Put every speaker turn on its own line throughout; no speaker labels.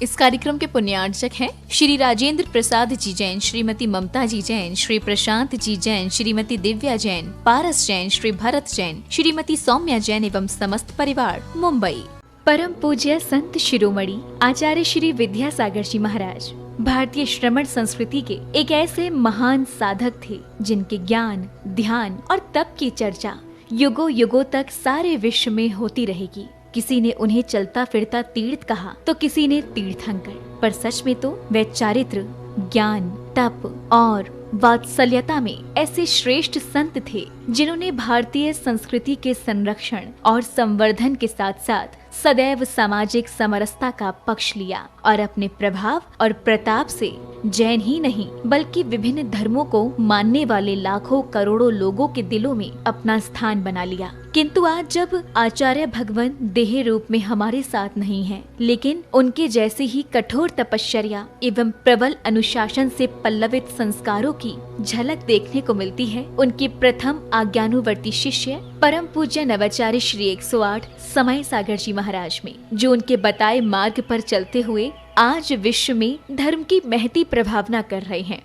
इस कार्यक्रम के पुण्यार्चक हैं श्री राजेंद्र प्रसाद जी जैन, श्रीमती ममता जी जैन, श्री प्रशांत जी जैन, श्रीमती दिव्या जैन, पारस जैन, श्री भरत जैन, श्रीमती सौम्या जैन एवं समस्त परिवार, मुंबई। परम पूज्य संत शिरोमणि आचार्य श्री विद्यासागर जी महाराज भारतीय श्रमण संस्कृति के एक ऐसे महान साधक थे जिनके ज्ञान, ध्यान और तप की चर्चा युगों युगों तक सारे विश्व में होती रहेगी। किसी ने उन्हें चलता फिरता तीर्थ कहा तो किसी ने तीर्थंकर, पर सच में तो वे चारित्र, ज्ञान, तप और वात्सल्यता में ऐसे श्रेष्ठ संत थे जिन्होंने भारतीय संस्कृति के संरक्षण और संवर्धन के साथ साथ सदैव सामाजिक समरसता का पक्ष लिया और अपने प्रभाव और प्रताप से जैन ही नहीं बल्कि विभिन्न धर्मों को मानने वाले लाखों करोड़ों लोगों के दिलों में अपना स्थान बना लिया। किंतु आज जब आचार्य भगवान देह रूप में हमारे साथ नहीं हैं, लेकिन उनके जैसे ही कठोर तपश्चर्या एवं प्रबल अनुशासन से पल्लवित संस्कारों की झलक देखने को मिलती है, उनके प्रथम आज्ञानुवर्ती शिष्य परम पूज्य नवाचार्य श्री 108 समय सागर जी महाराज में, जो उनके बताए मार्ग पर चलते हुए आज विश्व में धर्म की महती प्रभावना कर रहे हैं।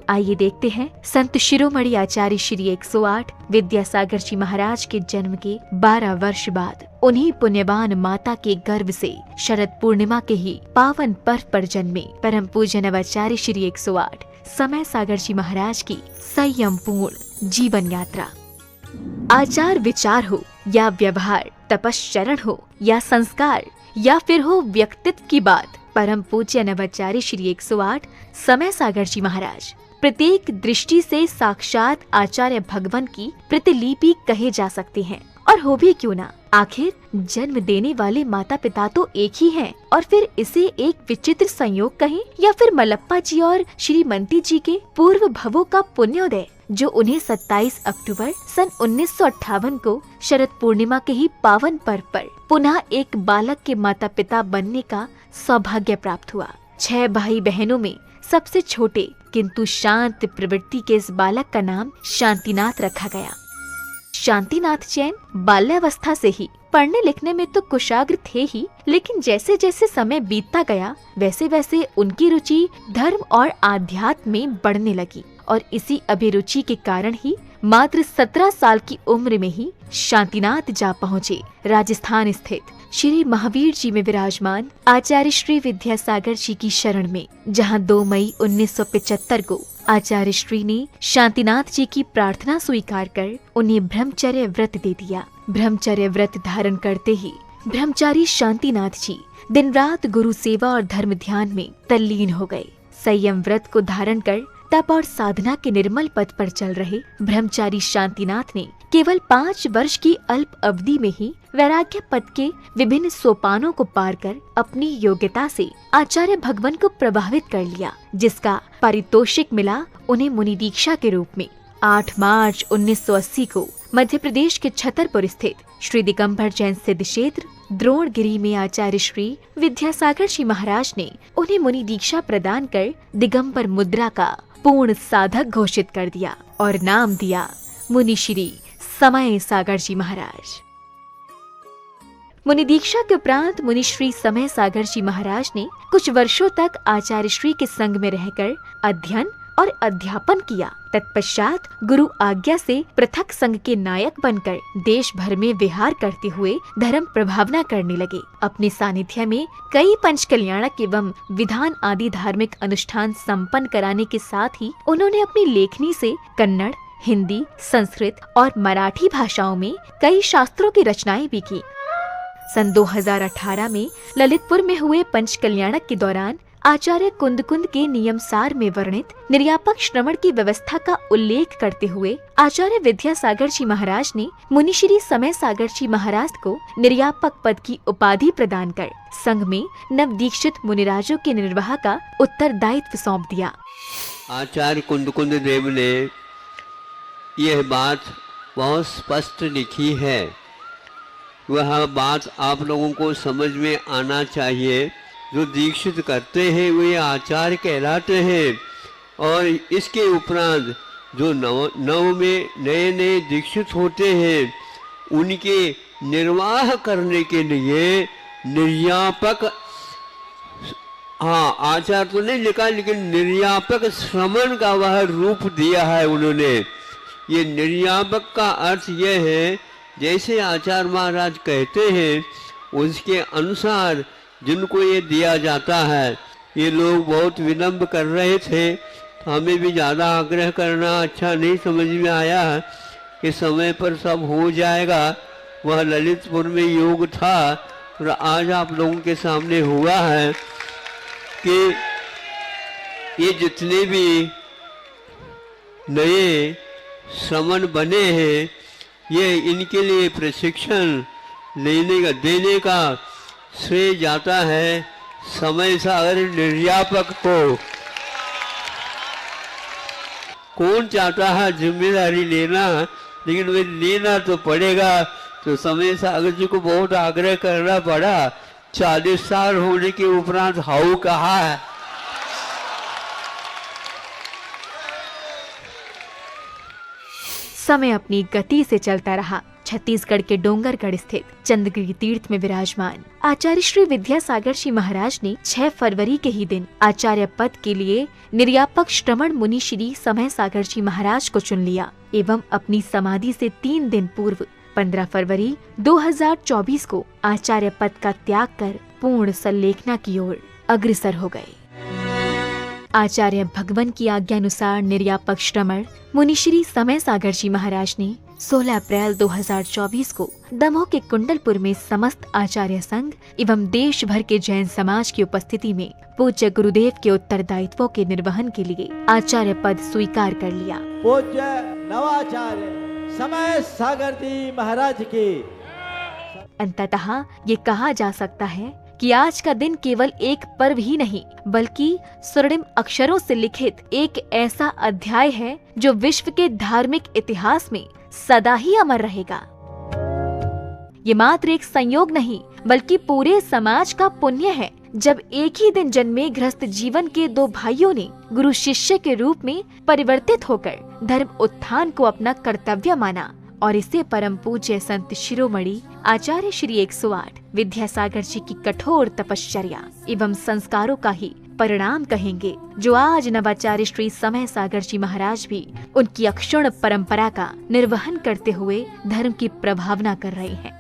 आइए देखते हैं संत शिरोमणि आचार्य श्री 108 विद्यासागर जी महाराज के जन्म के 12 वर्ष बाद उन्हीं पुण्यवान माता के गर्भ से शरद पूर्णिमा के ही पावन पर्व पर जन्मे परम पूज्य नवाचार्य श्री 108 समय सागर जी महाराज की संयम पूर्ण जीवन यात्रा। आचार विचार हो या व्यवहार, तपश्चरण हो या संस्कार या फिर हो व्यक्तित्व की बात, परम पूज्य नवाचार्य श्री 108 समय सागर जी महाराज प्रत्येक दृष्टि से साक्षात आचार्य भगवान की प्रतिलिपि कहे जा सकते हैं। और हो भी क्यों ना, आखिर जन्म देने वाले माता पिता तो एक ही हैं, और फिर इसे एक विचित्र संयोग कहें या फिर मलप्पा जी और श्रीमती जी के पूर्व भवों का पुण्योदय, जो उन्हें 27 अक्टूबर सन 1958 को शरद पूर्णिमा के ही पावन पर्व पर पुनः एक बालक के माता पिता बनने का सौभाग्य प्राप्त हुआ। 6 भाई बहनों में सबसे छोटे किंतु शांत प्रवृत्ति के इस बालक का नाम शांतिनाथ रखा गया। शांतिनाथ जैन बाल्यावस्था से ही पढ़ने लिखने में तो कुशाग्र थे ही, लेकिन जैसे जैसे समय बीतता गया वैसे वैसे उनकी रुचि धर्म और आध्यात्म में बढ़ने लगी, और इसी अभिरुचि के कारण ही मात्र 17 साल की उम्र में ही शांतिनाथ जा पहुँचे राजस्थान स्थित श्री महावीर जी में विराजमान आचार्य श्री विद्यासागर जी की शरण में, जहां 2 मई 1975 को आचार्य श्री ने शांतिनाथ जी की प्रार्थना स्वीकार कर उन्हें ब्रह्मचर्य व्रत दे दिया। ब्रह्मचर्य व्रत धारण करते ही ब्रह्मचारी शांतिनाथ जी दिन रात गुरु सेवा और धर्म ध्यान में तल्लीन हो गए। संयम व्रत को धारण कर तप और साधना के निर्मल पथ पर चल रहे ब्रह्मचारी शांतिनाथ ने केवल 5 वर्ष की अल्प अवधि में ही वैराग्य पद के विभिन्न सोपानों को पार कर अपनी योग्यता से आचार्य भगवान को प्रभावित कर लिया, जिसका पारितोषिक मिला उन्हें मुनि दीक्षा के रूप में। 8 मार्च 1980 को मध्य प्रदेश के छतरपुर स्थित श्री दिगंबर जैन सिद्ध क्षेत्र द्रोणगिरी में आचार्य श्री विद्यासागर जी महाराज ने उन्हें मुनि दीक्षा प्रदान कर दिगंबर मुद्रा का पूर्ण साधक घोषित कर दिया और नाम दिया मुनि श्री समय सागर जी महाराज। मुनि दीक्षा के उपरांत मुनि श्री समय सागर जी महाराज ने कुछ वर्षों तक आचार्य श्री के संग में रहकर अध्ययन और अध्यापन किया। तत्पश्चात गुरु आज्ञा से पृथक संघ के नायक बनकर देश भर में विहार करते हुए धर्म प्रभावना करने लगे। अपने सानिध्य में कई पंच कल्याणक एवं विधान आदि धार्मिक अनुष्ठान संपन्न कराने के साथ ही उन्होंने अपनी लेखनी से कन्नड़, हिंदी, संस्कृत और मराठी भाषाओं में कई शास्त्रों की रचनाएं भी की। सन 2018 में ललितपुर में हुए पंच कल्याणक के दौरान आचार्य कुंद के नियमसार में वर्णित निर्यापक श्रवण की व्यवस्था का उल्लेख करते हुए आचार्य विद्यासागर जी महाराज ने मुनि श्री समय सागर जी महाराज को निर्यापक पद की उपाधि प्रदान कर संघ में नवदीक्षित मुनिराजों के निर्वाह का उत्तरदायित्व सौंप दिया।
आचार्य कुंद देव ने यह बात बहुत स्पष्ट लिखी है, वह बात आप लोगों को समझ में आना चाहिए। जो दीक्षित करते हैं वे आचार्य कहलाते हैं, और इसके उपरांत जो नव में नए दीक्षित होते हैं उनके निर्वाह करने के लिए निर्यापक हाँ, आचार तो नहीं लिखा, लेकिन निर्यापक श्रमण का वह रूप दिया है उन्होंने। ये निर्यापक का अर्थ यह है, जैसे आचार्य महाराज कहते हैं उसके अनुसार जिनको ये दिया जाता है। ये लोग बहुत विलम्ब कर रहे थे, तो हमें भी ज़्यादा आग्रह करना अच्छा नहीं समझ में आया कि समय पर सब हो जाएगा। वह ललितपुर में योग था और आज आप लोगों के सामने हुआ है कि ये जितने भी नए श्रमण बने हैं, ये इनके लिए प्रशिक्षण देने का श्रेय जाता है समय सागर निर्यापक को। कौन चाहता है जिम्मेदारी लेना, लेकिन वे लेना तो पड़ेगा। तो समय सागर जी को बहुत आग्रह करना पड़ा। 40 साल होने के उपरांत हाउ कहा है।
समय अपनी गति से चलता रहा। छत्तीसगढ़ के डोंगरगढ़ स्थित चंद्रगिरी तीर्थ में विराजमान आचार्य श्री विद्यासागर जी महाराज ने 6 फरवरी के ही दिन आचार्य पद के लिए निर्यापक श्रमण मुनि श्री समय सागर जी महाराज को चुन लिया एवं अपनी समाधि से 3 दिन पूर्व 15 फरवरी 2024 को आचार्य पद का त्याग कर पूर्ण संलेखना की ओर अग्रसर हो गए। आचार्य भगवान की आज्ञानुसार निर्यापक श्रमण मुनिश्री समय सागर जी महाराज ने 16 अप्रैल 2024 को दमोह के कुंडलपुर में समस्त आचार्य संघ एवं देश भर के जैन समाज की उपस्थिति में पूज्य गुरुदेव के उत्तरदायित्वों के निर्वहन के लिए आचार्य पद स्वीकार कर लिया।
पूज्य नवाचार्य समय सागर जी महाराज की।
अंततः ये कहा जा सकता है कि आज का दिन केवल एक पर्व ही नहीं बल्कि स्वर्णिम अक्षरों से लिखित एक ऐसा अध्याय है जो विश्व के धार्मिक इतिहास में सदा ही अमर रहेगा। ये मात्र एक संयोग नहीं बल्कि पूरे समाज का पुण्य है जब एक ही दिन जन्मे गृहस्थ जीवन के 2 भाइयों ने गुरु शिष्य के रूप में परिवर्तित होकर धर्म उत्थान को अपना कर्तव्य माना और इसे परम पूज्य संत शिरोमणि आचार्य श्री 108 विद्यासागर जी की कठोर तपश्चर्या एवं संस्कारों का ही परिणाम कहेंगे, जो आज नवाचार्य श्री समय सागर जी महाराज भी उनकी अक्षुण्ण परंपरा का निर्वहन करते हुए धर्म की प्रभावना कर रहे हैं।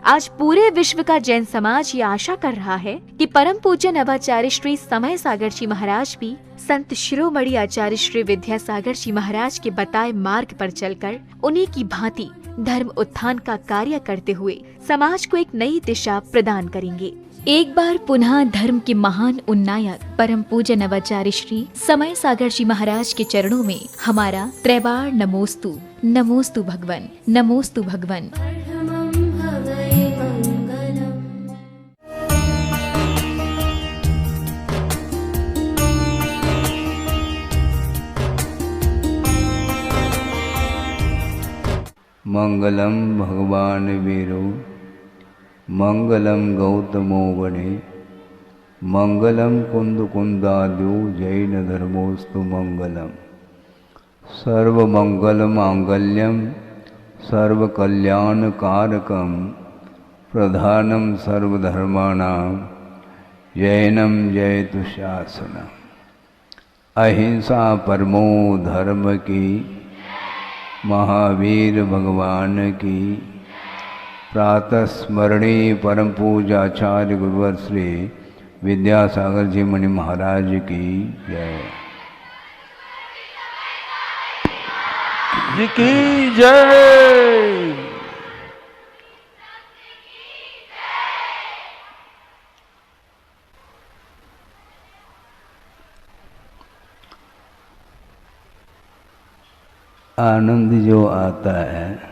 आज पूरे विश्व का जैन समाज ये आशा कर रहा है कि परम पूज्य नवाचार्य श्री समय सागर जी महाराज भी संत शिरोमणि आचार्य श्री विद्यासागर जी महाराज के बताए मार्ग पर चलकर उन्हीं की भांति धर्म उत्थान का कार्य करते हुए समाज को एक नई दिशा प्रदान करेंगे। एक बार पुनः धर्म के महान उन्नायक परम पूज्य नवाचार्य श्री समय सागर जी महाराज के चरणों में हमारा त्रैबार नमोस्तु। नमोस्तु भगवन, नमोस्तु भगवन।
मंगलम भगवान वीरो मंगलम गौतमो गणे मंगलम कुंद कुंदाद्यो जैन धर्मोस्तु मंगलम सर्व मंगल मांगल्यम सर्व कल्याण कारकम प्रधानम सर्वधर्माणां जैनम जयतु शासनम। अहिंसा परमो धर्म की महावीर भगवान की प्रातः स्मरणीय परम पूज्याचार्य गुरुवर श्री विद्यासागर जी मुनि महाराज की जय।
जी की जय।
आनंद जो आता है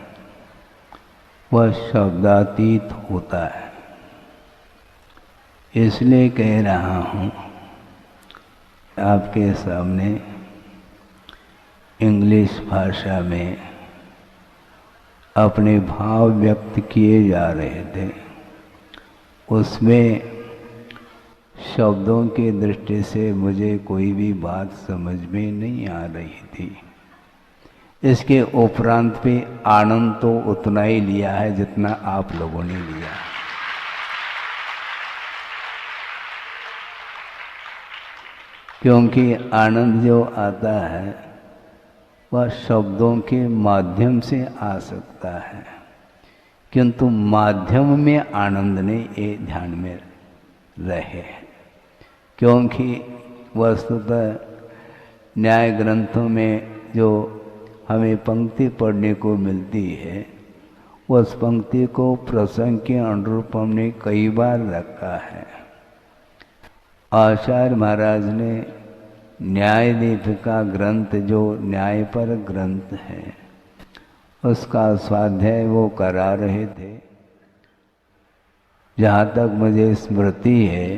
वह शब्दातीत होता है, इसलिए कह रहा हूँ आपके सामने इंग्लिश भाषा में अपने भाव व्यक्त किए जा रहे थे। उसमें शब्दों की दृष्टि से मुझे कोई भी बात समझ में नहीं आ रही थी। इसके उपरांत पे आनंद तो उतना ही लिया है जितना आप लोगों ने लिया। क्योंकि आनंद जो आता है वह शब्दों के माध्यम से आ सकता है, किंतु माध्यम में आनंद नहीं, ये ध्यान में रहे। क्योंकि वस्तुतः न्याय ग्रंथों में जो हमें पंक्ति पढ़ने को मिलती है, उस पंक्ति को प्रसंग के अनुरूप हमने कई बार रखा है। आचार्य महाराज ने न्याय दीपिका ग्रंथ, जो न्याय पर ग्रंथ है, उसका स्वाध्याय वो करा रहे थे। जहाँ तक मुझे स्मृति है,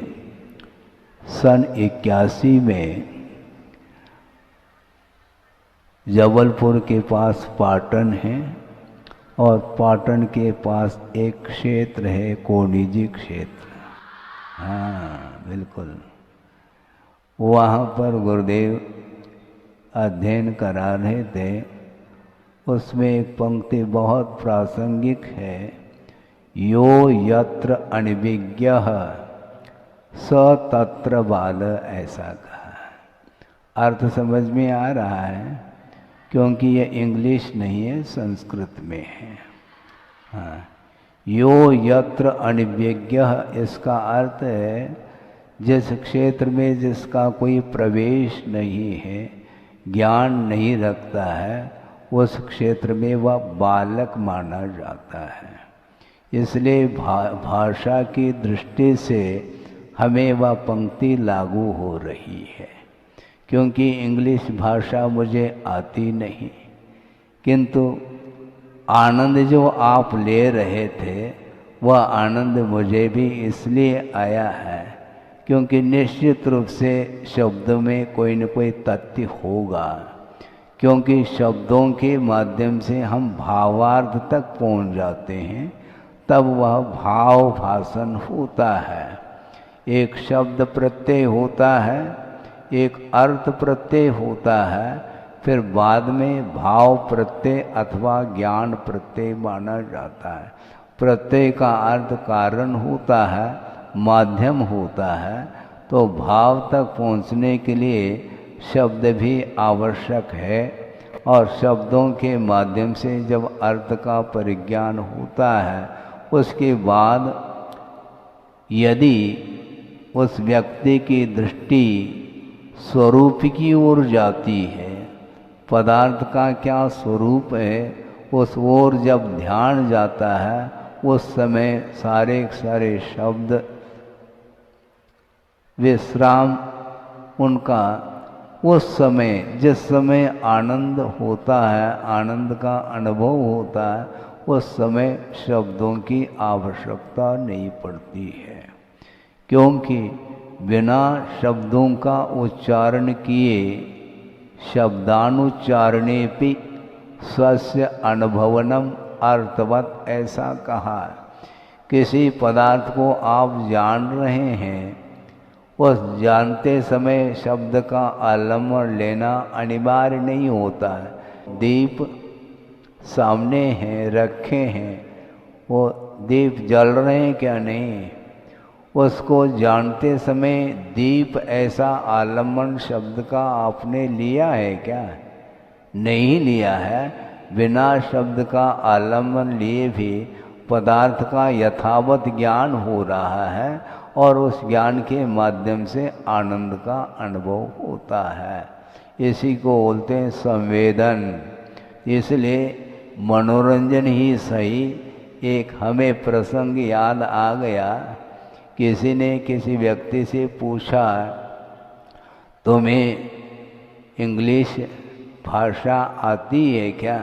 सन 81 में जबलपुर के पास पाटन है और पाटन के पास एक क्षेत्र है, कोनिजी क्षेत्र। हाँ बिल्कुल, वहाँ पर गुरुदेव अध्ययन करा रहे थे। उसमें एक पंक्ति बहुत प्रासंगिक है, यो यत्र अनभिज्ञः स तत्र बाल, ऐसा कहा। अर्थ समझ में आ रहा है, क्योंकि ये इंग्लिश नहीं है, संस्कृत में है। हाँ, यो यत्र अनभिज्ञः, इसका अर्थ है जिस क्षेत्र में जिसका कोई प्रवेश नहीं है, ज्ञान नहीं रखता है, उस क्षेत्र में वह बालक माना जाता है। इसलिए भाषा की दृष्टि से हमें वह पंक्ति लागू हो रही है। क्योंकि इंग्लिश भाषा मुझे आती नहीं, किंतु आनंद जो आप ले रहे थे वह आनंद मुझे भी इसलिए आया है क्योंकि निश्चित रूप से शब्दों में कोई न कोई तथ्य होगा। क्योंकि शब्दों के माध्यम से हम भावार्थ तक पहुंच जाते हैं, तब वह भाव भाषण होता है। एक शब्द प्रत्यय होता है, एक अर्थ प्रत्यय होता है, फिर बाद में भाव प्रत्यय अथवा ज्ञान प्रत्यय माना जाता है। प्रत्यय का अर्थ कारण होता है, माध्यम होता है, तो भाव तक पहुंचने के लिए शब्द भी आवश्यक है। और शब्दों के माध्यम से जब अर्थ का परिज्ञान होता है, उसके बाद यदि उस व्यक्ति की दृष्टि स्वरूप की ओर जाती है, पदार्थ का क्या स्वरूप है, उस ओर जब ध्यान जाता है, उस समय सारे सारे शब्द विश्राम उनका, उस समय जिस समय आनंद होता है, आनंद का अनुभव होता है, उस समय शब्दों की आवश्यकता नहीं पड़ती है। क्योंकि बिना शब्दों का उच्चारण किए शब्दानुच्चारणे पे स्वस्य अनुभवनम अर्थवत, ऐसा कहा। किसी पदार्थ को आप जान रहे हैं, उस जानते समय शब्द का आलम्बन लेना अनिवार्य नहीं होता है। दीप सामने हैं, रखे हैं, वो दीप जल रहे हैं क्या, नहीं, उसको जानते समय दीप ऐसा आलम्बन शब्द का आपने लिया है क्या, नहीं लिया है। बिना शब्द का आलम्बन लिए भी पदार्थ का यथावत ज्ञान हो रहा है और उस ज्ञान के माध्यम से आनंद का अनुभव होता है। इसी को बोलते हैं संवेदन। इसलिए मनोरंजन ही सही। एक हमें प्रसंग याद आ गया, किसी ने किसी व्यक्ति से पूछा, तुम्हें इंग्लिश भाषा आती है क्या?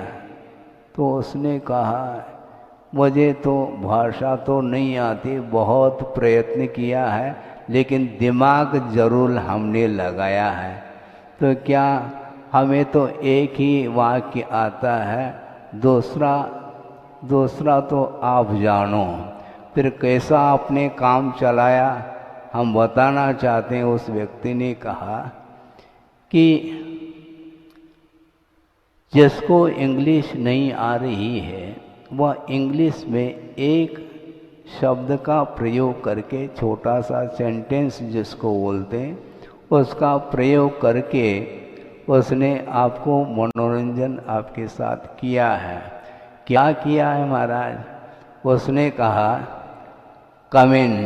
तो उसने कहा, मुझे तो भाषा तो नहीं आती, बहुत प्रयत्न किया है, लेकिन दिमाग जरूर हमने लगाया है। तो क्या हमें तो एक ही वाक्य आता है, दूसरा तो आप जानो। फिर कैसा आपने काम चलाया, हम बताना चाहते हैं। उस व्यक्ति ने कहा कि जिसको इंग्लिश नहीं आ रही है, वह इंग्लिश में एक शब्द का प्रयोग करके छोटा सा सेंटेंस जिसको बोलते हैं, उसका प्रयोग करके उसने आपको मनोरंजन आपके साथ किया है। क्या किया है महाराज? उसने कहा कम इन,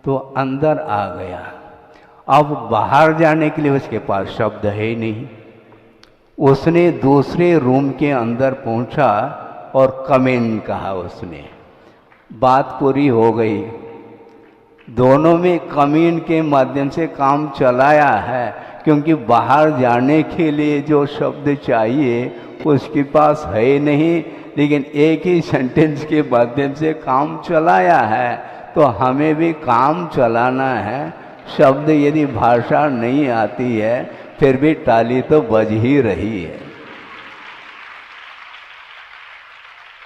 तो अंदर आ गया। अब बाहर जाने के लिए उसके पास शब्द है ही नहीं। उसने दूसरे रूम के अंदर पहुंचा और कम इन कहा उसने। बात पूरी हो गई। दोनों में कम इन के माध्यम से काम चलाया है, क्योंकि बाहर जाने के लिए जो शब्द चाहिए उसके पास है नहीं, लेकिन एक ही सेंटेंस के माध्यम से काम चलाया है। तो हमें भी काम चलाना है। शब्द यदि भाषा नहीं आती है फिर भी ताली तो बज ही रही है।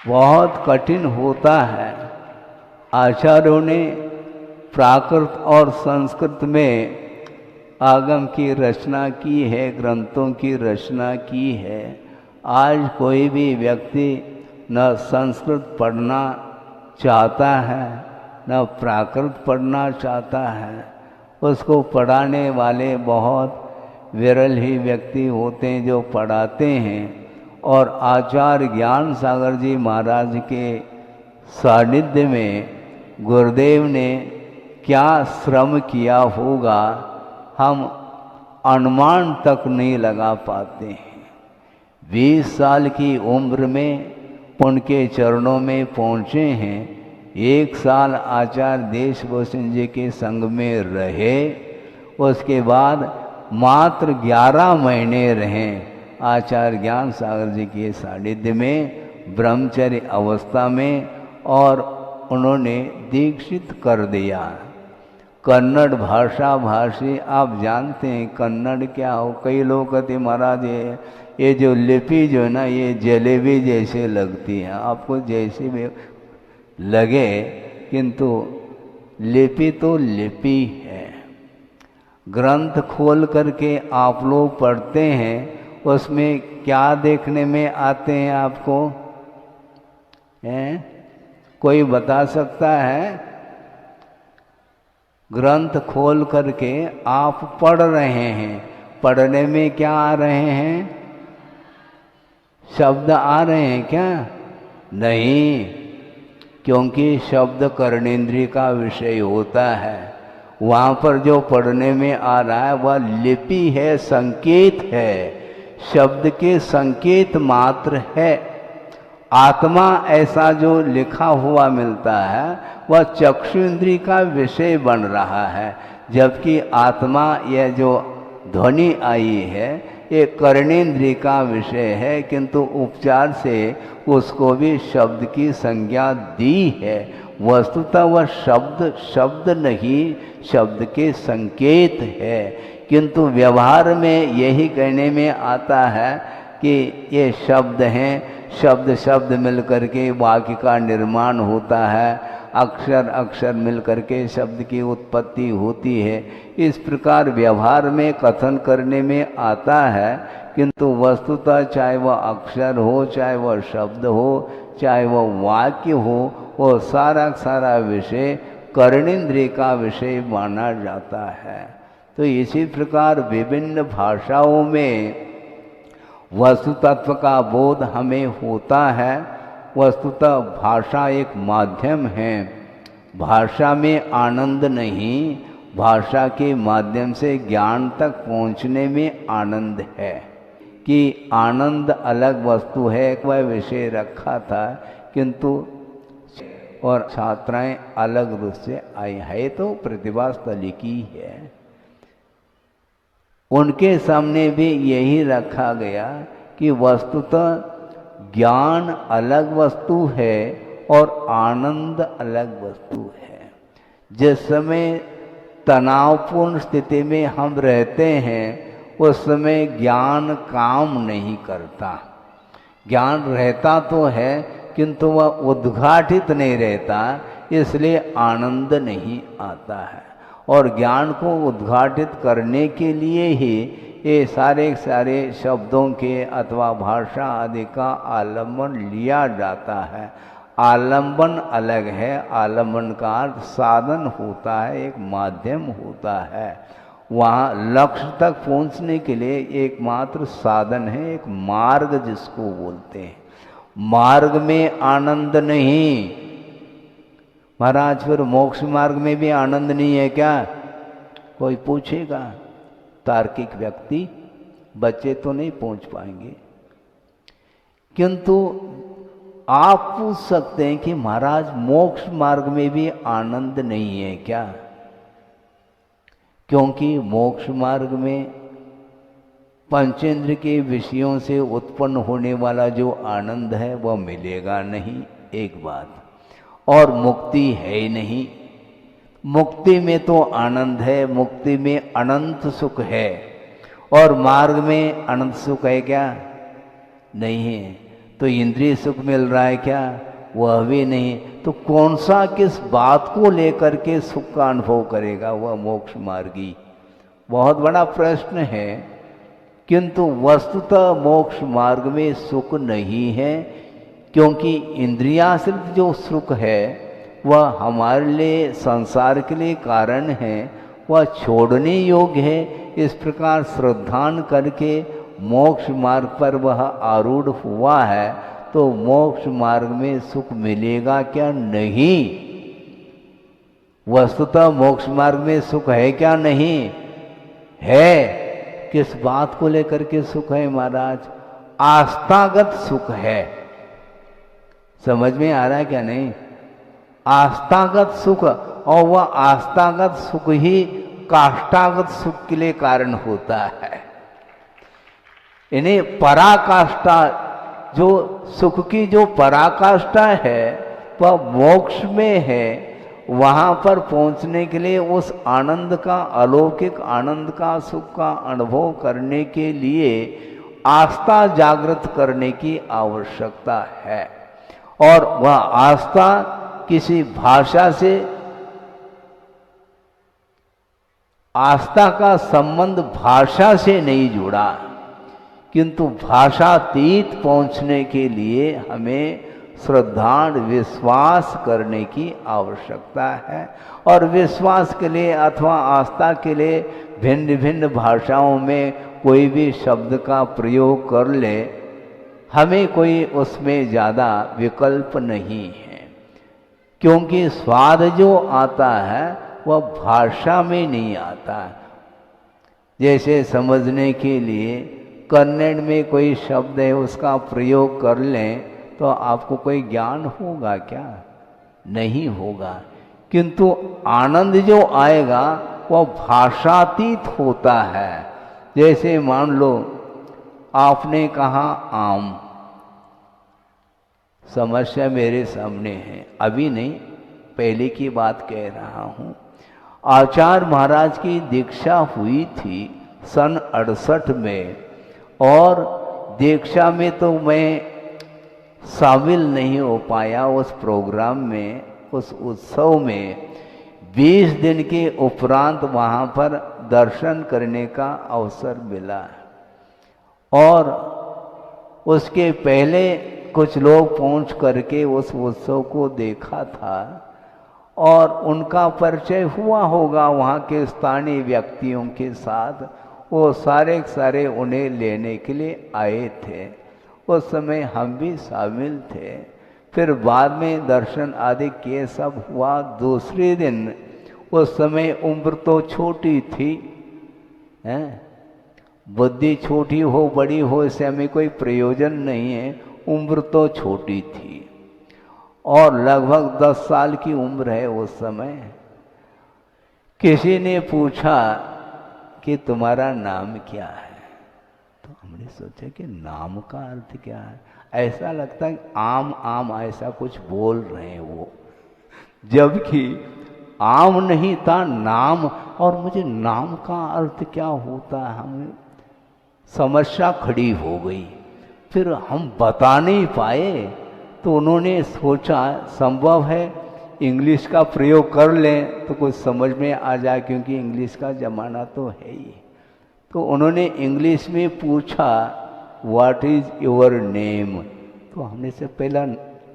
बहुत कठिन होता है। आचार्यों ने प्राकृत और संस्कृत में आगम की रचना की है, ग्रंथों की रचना की है। आज कोई भी व्यक्ति न संस्कृत पढ़ना चाहता है न प्राकृत पढ़ना चाहता है। उसको पढ़ाने वाले बहुत विरल ही व्यक्ति होते हैं जो पढ़ाते हैं। और आचार्य ज्ञान सागर जी महाराज के सानिध्य में गुरुदेव ने क्या श्रम किया होगा हम अनुमान तक नहीं लगा पाते हैं। 20 साल की उम्र में उनके चरणों में पहुँचे हैं। 1 साल आचार्य देशभूषण जी के संग में रहे। उसके बाद मात्र 11 महीने रहे आचार्य ज्ञान सागर जी के सानिध्य में ब्रह्मचर्य अवस्था में, और उन्होंने दीक्षित कर दिया। कन्नड़ भाषा भाषी आप जानते हैं कन्नड़ क्या हो। कई लोग कहते महाराज ये जो लिपि जो है ना ये जलेबी जैसे लगती है, आपको जैसे भी लगे, किंतु लिपि तो लिपि है। ग्रंथ खोल करके आप लोग पढ़ते हैं, उसमें क्या देखने में आते हैं आपको? हैं? कोई बता सकता है? ग्रंथ खोल करके आप पढ़ रहे हैं, पढ़ने में क्या आ रहे हैं? शब्द आ रहे हैं क्या? नहीं, क्योंकि शब्द कर्णेंद्रिय का विषय होता है। वहाँ पर जो पढ़ने में आ रहा है वह लिपि है, संकेत है, शब्द के संकेत मात्र है। आत्मा ऐसा जो लिखा हुआ मिलता है वह चक्षु इंद्रिय का विषय बन रहा है, जबकि आत्मा यह जो ध्वनि आई है ये कर्णेंद्रिय का विषय है, किंतु उपचार से उसको भी शब्द की संज्ञा दी है। वस्तुतः वह शब्द नहीं, शब्द के संकेत है, किंतु व्यवहार में यही कहने में आता है कि ये शब्द हैं। शब्द मिल करके वाक्य का निर्माण होता है, अक्षर अक्षर मिल करके शब्द की उत्पत्ति होती है। इस प्रकार व्यवहार में कथन करने में आता है, किंतु वस्तुतः चाहे वह अक्षर हो, चाहे वह शब्द हो, चाहे वह वाक्य हो, वो सारा विषय कर्णेंद्रिय का विषय माना जाता है। तो इसी प्रकार विभिन्न भाषाओं में वस्तु तत्व का बोध हमें होता है। वस्तुतः भाषा एक माध्यम है, भाषा में आनंद नहीं, भाषा के माध्यम से ज्ञान तक पहुँचने में आनंद है। कि आनंद अलग वस्तु है, वह विषय रखा था, किंतु और छात्राएं अलग रूप से आई है, तो प्रतिभा स्थली की है। उनके सामने भी यही रखा गया कि वस्तुतः ज्ञान अलग वस्तु है और आनंद अलग वस्तु है। जिस समय तनावपूर्ण स्थिति में हम रहते हैं उस समय ज्ञान काम नहीं करता। ज्ञान रहता तो है किंतु वह उद्घाटित नहीं रहता, इसलिए आनंद नहीं आता है। और ज्ञान को उद्घाटित करने के लिए ही ये सारे शब्दों के अथवा भाषा आदि का आलम्बन लिया जाता है। आलम्बन अलग है, आलम्बन का अर्थ साधन होता है, एक माध्यम होता है। वहाँ लक्ष्य तक पहुँचने के लिए एकमात्र साधन है, एक मार्ग जिसको बोलते हैं। मार्ग में आनंद नहीं। महाराज फिर मोक्ष मार्ग में भी आनंद नहीं है क्या? कोई पूछेगा। तार्किक व्यक्ति, बच्चे तो नहीं पहुंच पाएंगे, किंतु आप पूछ सकते हैं कि महाराज मोक्ष मार्ग में भी आनंद नहीं है क्या? क्योंकि मोक्ष मार्ग में पंचेंद्र के विषयों से उत्पन्न होने वाला जो आनंद है वह मिलेगा नहीं, एक बात। और मुक्ति है ही नहीं। मुक्ति में तो आनंद है, मुक्ति में अनंत सुख है, और मार्ग में अनंत सुख है क्या? नहीं है। तो इंद्रिय सुख मिल रहा है क्या? वह भी नहीं। तो कौन सा किस बात को लेकर के सुख का अनुभव करेगा वह मोक्ष मार्गी? बहुत बड़ा प्रश्न है। किंतु वस्तुतः मोक्ष मार्ग में सुख नहीं है, क्योंकि इंद्रियाश्रित जो सुख है वह हमारे लिए, संसार के लिए कारण है, वह छोड़ने योग्य है। इस प्रकार श्रद्धान करके मोक्ष मार्ग पर वह आरूढ़ हुआ है, तो मोक्ष मार्ग में सुख मिलेगा क्या? नहीं। वस्तुतः मोक्ष मार्ग में सुख है क्या? नहीं है। किस बात को लेकर के सुख है महाराज? आस्थागत सुख है। समझ में आ रहा है क्या? नहीं। आस्थागत सुख, और वह आस्थागत सुख ही काष्ठागत सुख के लिए कारण होता है। इन्हें पराकाष्ठा, जो सुख की जो पराकाष्ठा है वह मोक्ष में है। वहां पर पहुंचने के लिए उस आनंद का, अलौकिक आनंद का, सुख का अनुभव करने के लिए आस्था जागृत करने की आवश्यकता है। और वह आस्था किसी भाषा से, आस्था का संबंध भाषा से नहीं जुड़ा, किंतु भाषातीत पहुंचने के लिए हमें श्रद्धांड विश्वास करने की आवश्यकता है। और विश्वास के लिए अथवा आस्था के लिए भिन्न भिन्न भाषाओं में कोई भी शब्द का प्रयोग कर ले, हमें कोई उसमें ज़्यादा विकल्प नहीं है। क्योंकि स्वाद जो आता है वह भाषा में नहीं आता। जैसे समझने के लिए कन्नड़ में कोई शब्द है, उसका प्रयोग कर लें तो आपको कोई ज्ञान होगा क्या? नहीं होगा। किंतु आनंद जो आएगा वह भाषातीत होता है। जैसे मान लो आपने कहा आम, समस्या मेरे सामने है, अभी नहीं, पहले की बात कह रहा हूँ। आचार्य महाराज की दीक्षा हुई थी सन 68 में, और दीक्षा में तो मैं शामिल नहीं हो पाया उस प्रोग्राम में, उस उत्सव में। 20 दिन के उपरांत वहाँ पर दर्शन करने का अवसर मिला, और उसके पहले कुछ लोग पहुँच करके उस उत्सव को देखा था, और उनका परिचय हुआ होगा वहाँ के स्थानीय व्यक्तियों के साथ। वो सारे उन्हें लेने के लिए आए थे। उस समय हम भी शामिल थे। फिर बाद में दर्शन आदि किए, सब हुआ। दूसरे दिन, उस समय उम्र तो छोटी थी, हैं? बुद्धि छोटी हो बड़ी हो इससे हमें कोई प्रयोजन नहीं है, उम्र तो छोटी थी, और लगभग 10 साल की उम्र है उस समय। किसी ने पूछा कि तुम्हारा नाम क्या है? तो हमने सोचा कि नाम का अर्थ क्या है? ऐसा लगता है आम आम ऐसा कुछ बोल रहे हैं वो, जबकि आम नहीं था, नाम। और मुझे नाम का अर्थ क्या होता है, हमें समस्या खड़ी हो गई। फिर हम बता नहीं पाए, तो उन्होंने सोचा संभव है इंग्लिश का प्रयोग कर लें तो कुछ समझ में आ जाए, क्योंकि इंग्लिश का ज़माना तो है ही। तो उन्होंने इंग्लिश में पूछा व्हाट इज़ योर नेम? तो हमने से पहला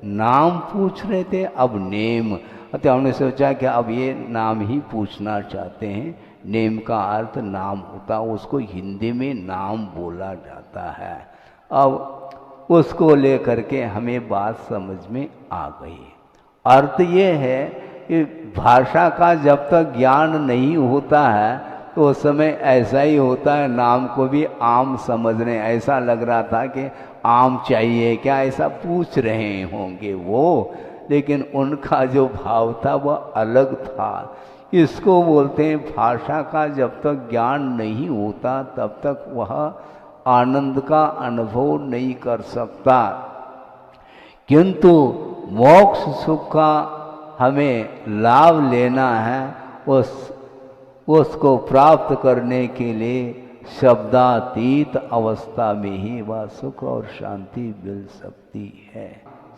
नाम पूछ रहे थे, अब नेम। तो हमने सोचा कि अब ये नाम ही पूछना चाहते हैं। नेम का अर्थ नाम होता, उसको हिंदी में नाम बोला जाता है। अब उसको लेकर के हमें बात समझ में आ गई। अर्थ ये है कि भाषा का जब तक ज्ञान नहीं होता है तो उस समय ऐसा ही होता है, नाम को भी आम समझने, ऐसा लग रहा था कि आम चाहिए क्या, ऐसा पूछ रहे होंगे वो, लेकिन उनका जो भाव था वह अलग था। इसको बोलते हैं भाषा का जब तक ज्ञान नहीं होता तब तक वह आनंद का अनुभव नहीं कर सकता। किंतु मोक्ष सुख का हमें लाभ लेना है, उसको प्राप्त करने के लिए शब्दातीत अवस्था में ही वह सुख और शांति मिल सकती है।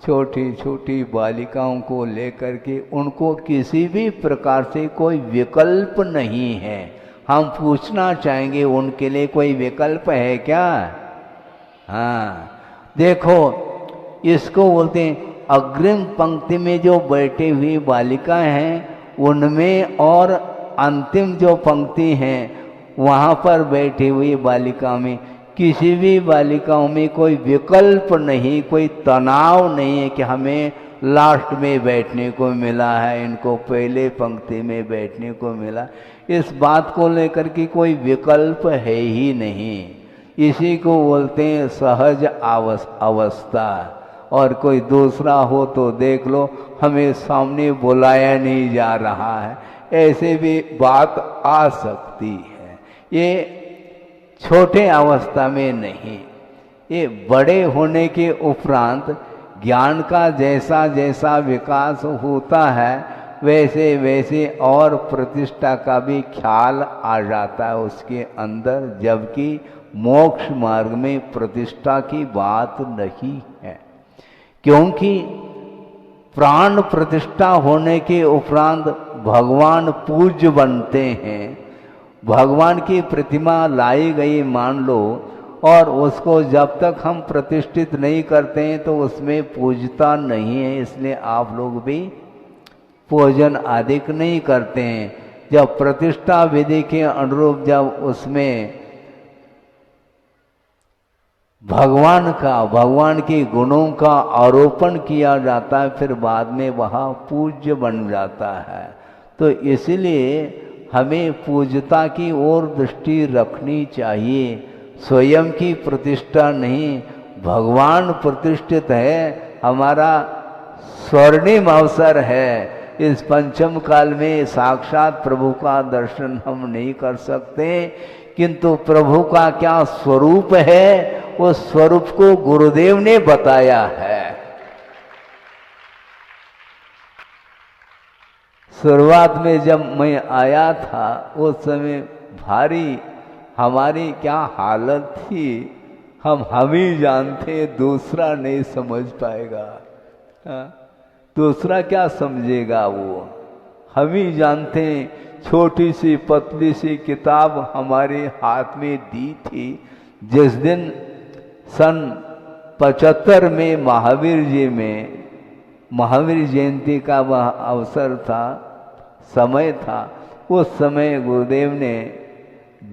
छोटी छोटी बालिकाओं को लेकर के उनको किसी भी प्रकार से कोई विकल्प नहीं है। हम पूछना चाहेंगे उनके लिए कोई विकल्प है क्या? हाँ, देखो इसको बोलते हैं अग्रिम पंक्ति में जो बैठी हुई बालिका हैं उनमें और अंतिम जो पंक्ति हैं वहाँ पर बैठी हुई बालिका में, किसी भी बालिकाओं में कोई विकल्प नहीं, कोई तनाव नहीं है कि हमें लास्ट में बैठने को मिला है, इनको पहले पंक्ति में बैठने को मिला। इस बात को लेकर के कोई विकल्प है ही नहीं। इसी को बोलते हैं सहज अवस्था। और कोई दूसरा हो तो देख लो, हमें सामने बुलाया नहीं जा रहा है, ऐसे भी बात आ सकती है। ये छोटे अवस्था में नहीं, ये बड़े होने के उपरांत ज्ञान का जैसा जैसा विकास होता है वैसे वैसे और प्रतिष्ठा का भी ख्याल आ जाता है उसके अंदर, जबकि मोक्ष मार्ग में प्रतिष्ठा की बात नहीं है। क्योंकि प्राण प्रतिष्ठा होने के उपरांत भगवान पूज्य बनते हैं। भगवान की प्रतिमा लाई गई मान लो, और उसको जब तक हम प्रतिष्ठित नहीं करते हैं तो उसमें पूजता नहीं है, इसलिए आप लोग भी पूजन आदि नहीं करते हैं। जब प्रतिष्ठा विधि के अनुरूप जब उसमें भगवान के गुणों का आरोपण किया जाता है, फिर बाद में वह पूज्य बन जाता है। तो इसलिए हमें पूज्यता की ओर दृष्टि रखनी चाहिए, स्वयं की प्रतिष्ठा नहीं। भगवान प्रतिष्ठित है, हमारा स्वर्णिम अवसर है। इस पंचम काल में साक्षात प्रभु का दर्शन हम नहीं कर सकते, किंतु प्रभु का क्या स्वरूप है उस स्वरूप को गुरुदेव ने बताया है। शुरुआत में जब मैं आया था उस समय भारी हमारी क्या हालत थी हम ही जानते, दूसरा नहीं समझ पाएगा। दूसरा क्या समझेगा, वो हम ही जानते। छोटी सी पतली सी किताब हमारे हाथ में दी थी। जिस दिन सन 75 में महावीर जयंती का वह अवसर था, समय था, उस समय गुरुदेव ने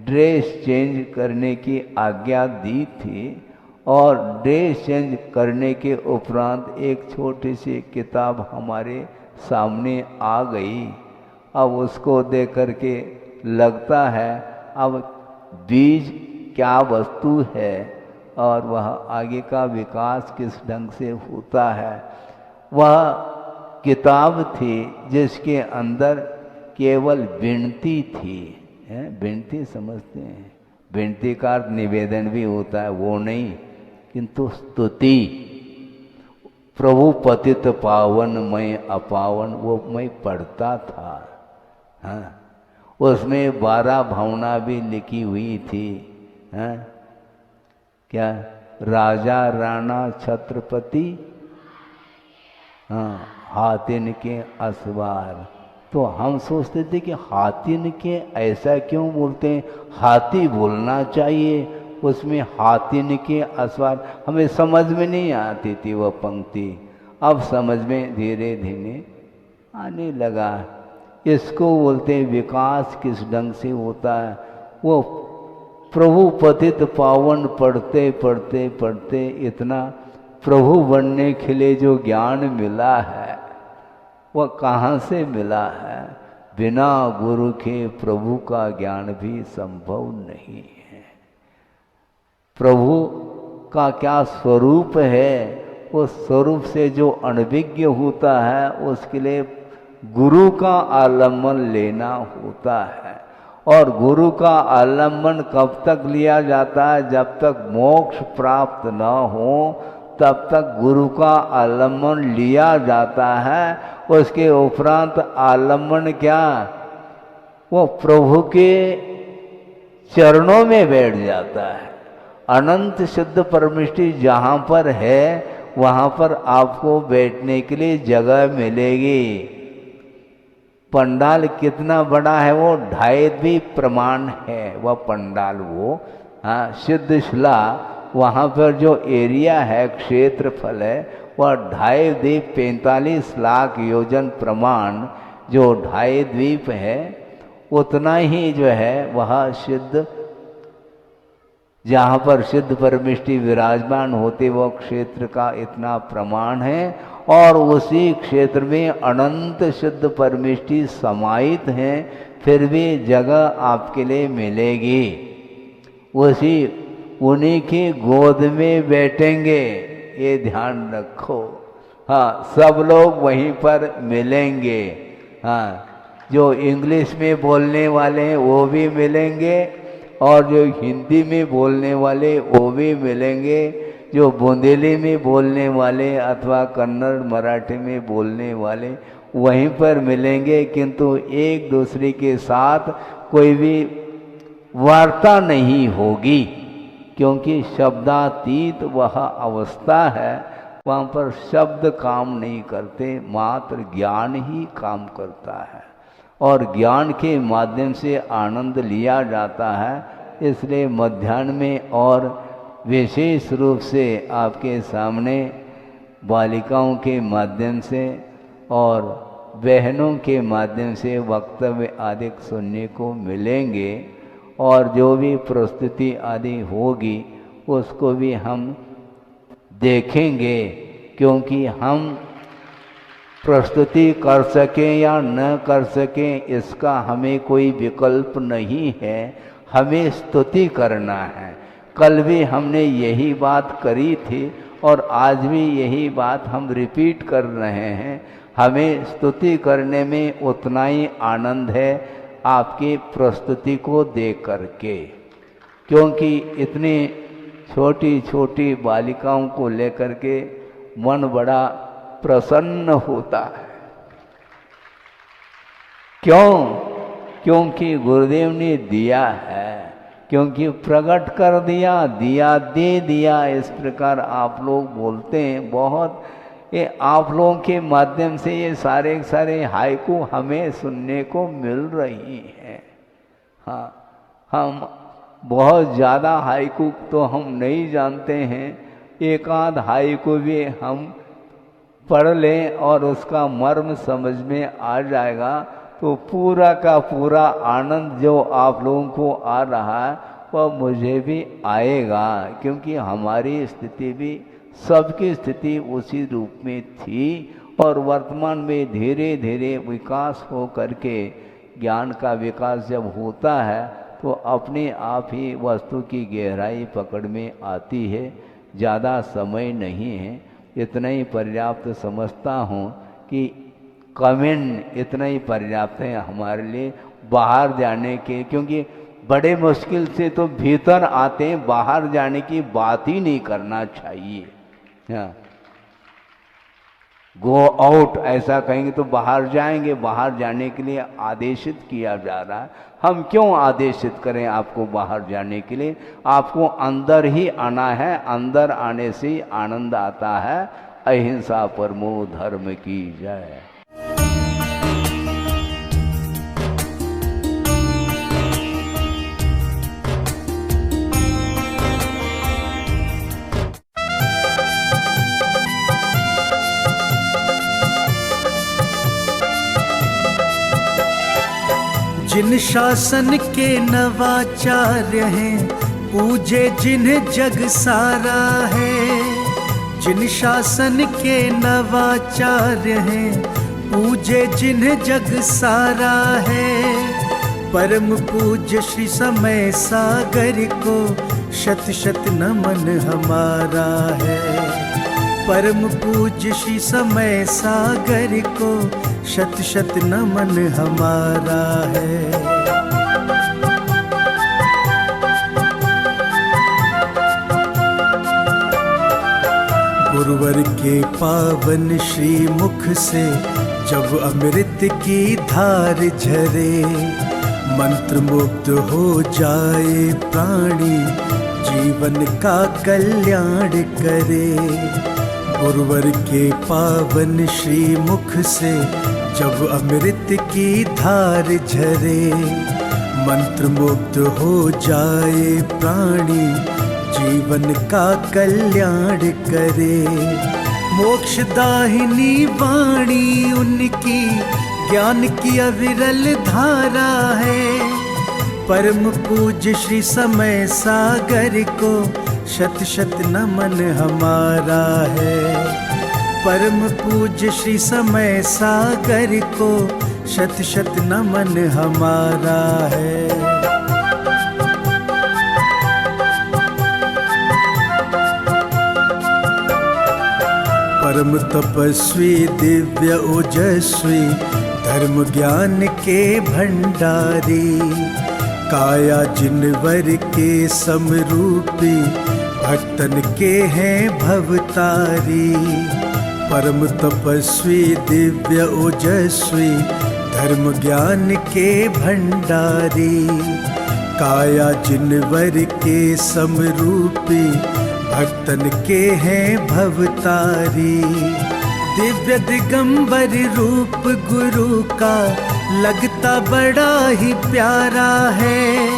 ड्रेस चेंज करने की आज्ञा दी थी, और ड्रेस चेंज करने के उपरांत एक छोटी सी किताब हमारे सामने आ गई। अब उसको देख करके लगता है अब बीज क्या वस्तु है और वह आगे का विकास किस ढंग से होता है। वह किताब थी जिसके अंदर केवल विनती थी। विनती समझते हैं, विनती का अर्थ निवेदन भी होता है, वो नहीं, किंतु स्तुति। प्रभु पतित पावन मैं अपावन, वो मैं पढ़ता था। हाँ, उसमें 12 भावना भी लिखी हुई थी। हाँ, क्या राजा राणा छत्रपति, हाँ, हाथिन के असवार। तो हम सोचते थे कि हाथिन के ऐसा क्यों बोलते हैं, हाथी बोलना चाहिए, उसमें हाथिन के असवार। हमें समझ में नहीं आती थी वह पंक्ति, अब समझ में धीरे धीरे आने लगा। इसको बोलते हैं विकास किस ढंग से होता है। वो प्रभु पतित पावन पढ़ते पढ़ते पढ़ते इतना प्रभु बनने के लिए जो ज्ञान मिला है वह कहाँ से मिला है? बिना गुरु के प्रभु का ज्ञान भी संभव नहीं है। प्रभु का क्या स्वरूप है, उस स्वरूप से जो अनभिज्ञ होता है उसके लिए गुरु का आलम्बन लेना होता है। और गुरु का आलम्बन कब तक लिया जाता है? जब तक मोक्ष प्राप्त न हो तब तक गुरु का आलम्बन लिया जाता है। उसके उपरांत आलम्बन क्या, वो प्रभु के चरणों में बैठ जाता है। अनंत शुद्ध परमिष्टि जहाँ पर है वहाँ पर आपको बैठने के लिए जगह मिलेगी। पंडाल कितना बड़ा है वो 2.5 प्रमाण है वह पंडाल। वो हाँ सिद्ध शिला वहाँ पर जो एरिया है क्षेत्रफल है वह 2.5 45 लाख योजन प्रमाण जो 2.5 द्वीप है उतना ही जो है वह सिद्ध जहाँ पर सिद्ध परमिष्टि विराजमान होते वो क्षेत्र का इतना प्रमाण है। और उसी क्षेत्र में अनंत सिद्ध परमिष्टि समाहित हैं, फिर भी जगह आपके लिए मिलेगी। उसी उन्हीं की गोद में बैठेंगे, ये ध्यान रखो। हाँ सब लोग वहीं पर मिलेंगे। हाँ जो इंग्लिश में बोलने वाले हैं वो भी मिलेंगे और जो हिंदी में बोलने वाले वो भी मिलेंगे, जो बुंदेली में बोलने वाले अथवा कन्नड़ मराठी में बोलने वाले वहीं पर मिलेंगे। किंतु एक दूसरे के साथ कोई भी वार्ता नहीं होगी, क्योंकि शब्दातीत वह अवस्था है। वहाँ पर शब्द काम नहीं करते, मात्र ज्ञान ही काम करता है और ज्ञान के माध्यम से आनंद लिया जाता है। इसलिए मध्याह्न में और विशेष रूप से आपके सामने बालिकाओं के माध्यम से और बहनों के माध्यम से वक्तव्य आदि सुनने को मिलेंगे। और जो भी प्रस्तुति आदि होगी उसको भी हम देखेंगे, क्योंकि हम प्रस्तुति कर सकें या न कर सकें इसका हमें कोई विकल्प नहीं है। हमें स्तुति करना है। कल भी हमने यही बात करी थी और आज भी यही बात हम रिपीट कर रहे हैं। हमें स्तुति करने में उतना ही आनंद है आपकी प्रस्तुति को देख करके, क्योंकि इतनी छोटी छोटी बालिकाओं को लेकर के मन बड़ा प्रसन्न होता है। क्यों? क्योंकि गुरुदेव ने दिया है, क्योंकि प्रकट कर दिया, दिया दे दिया, इस प्रकार आप लोग बोलते हैं। बहुत ये आप लोगों के माध्यम से ये सारे सारे हाइकू हमें सुनने को मिल रही हैं। हाँ हम बहुत ज़्यादा हाइकू तो हम नहीं जानते हैं, एक आध हाइकू भी हम पढ़ लें और उसका मर्म समझ में आ जाएगा तो पूरा का पूरा आनंद जो आप लोगों को आ रहा है वह मुझे भी आएगा, क्योंकि हमारी स्थिति भी सबकी स्थिति उसी रूप में थी और वर्तमान में धीरे धीरे विकास हो करके ज्ञान का विकास जब होता है तो अपने आप ही वस्तु की गहराई पकड़ में आती है। ज़्यादा समय नहीं है, इतना ही पर्याप्त समझता हूँ कि कमेंट इतना ही पर्याप्त है हमारे लिए बाहर जाने के, क्योंकि बड़े मुश्किल से तो भीतर आते हैं, बाहर जाने की बात ही नहीं करना चाहिए। गो आउट ऐसा कहेंगे तो बाहर जाएंगे, बाहर जाने के लिए आदेशित किया जा रहा है। हम क्यों आदेशित करें आपको बाहर जाने के लिए? आपको अंदर ही आना है, अंदर आने से आनंद आता है। अहिंसा परमो धर्म की जय।
जिन शासन के नवाचार्य हैं, पूजे जिन्हें जग सारा है। जिन शासन के नवाचार्य हैं, पूजे जिन्हें जग सारा है। परम पूज्य श्री समय सागर को शत शत नमन हमारा है। परम पूज्य श्री समय सागर को शत शत नमन हमारा है। गुरुवर के पावन श्री मुख से जब अमृत की धार झरे, मंत्र मुग्ध हो जाए प्राणी, जीवन का कल्याण करे। गुरुवर के पावन श्री मुख से जब अमृत की धार झरे, मंत्र मुग्ध हो जाए प्राणी, जीवन का कल्याण करे। मोक्षदाहिनी वाणी उनकी ज्ञान की अविरल धारा है। परम पूज्य श्री समय सागर को शत शत नमन हमारा है। परम पूज्य श्री समय सागर को शत शत नमन हमारा है। परम तपस्वी दिव्य ओजस्वी, धर्म ज्ञान के भंडारी, काया जिनवर के समरूपी, भक्तन के हैं भवतारी। परम तपस्वी दिव्य ओजस्वी, धर्म ज्ञान के भंडारी, काया जिनवर के समरूपी, भक्तन के हैं भवतारी। दिव्य दिगंबर रूप गुरु का लगता बड़ा ही प्यारा है।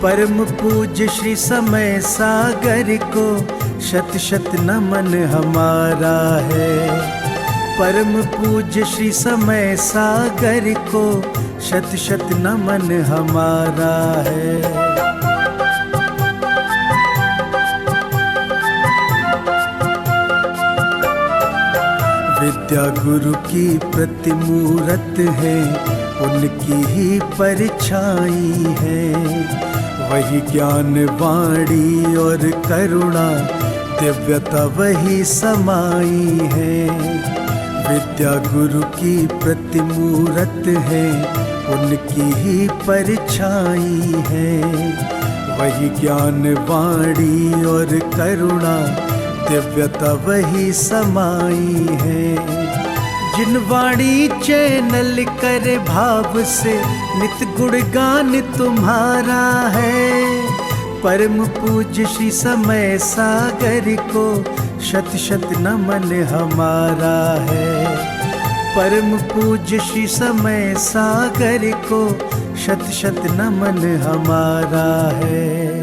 परम पूज्य श्री समय सागर को शत शत नमन हमारा है। परम पूज्य श्री समय सागर को शत शत नमन हमारा है। विद्या गुरु की प्रतिमूरत है, उनकी ही परछाई है। वही ज्ञान वाणी और करुणा, दिव्यता वही समाई है। विद्या गुरु की प्रतिमूरत है, उनकी ही परछाई है। वही ज्ञान वाणी और करुणा, दिव्यता वही समाई है। जिन वाणी चैनल करे भाव से, नित गुणगान तुम्हारा है। परम पूज्य श्री समय सागर को शत शत नमन हमारा है। परम पूज्य श्री समय सागर को शत शत नमन हमारा है।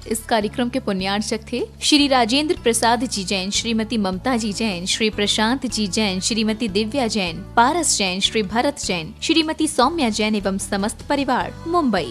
इस कार्यक्रम के पुण्यार्चक थे श्री राजेंद्र प्रसाद जी जैन, श्रीमती ममता जी जैन, श्री प्रशांत जी जैन, श्रीमती दिव्या जैन, पारस जैन, श्री भरत जैन, श्रीमती सौम्या जैन एवं समस्त परिवार, मुंबई।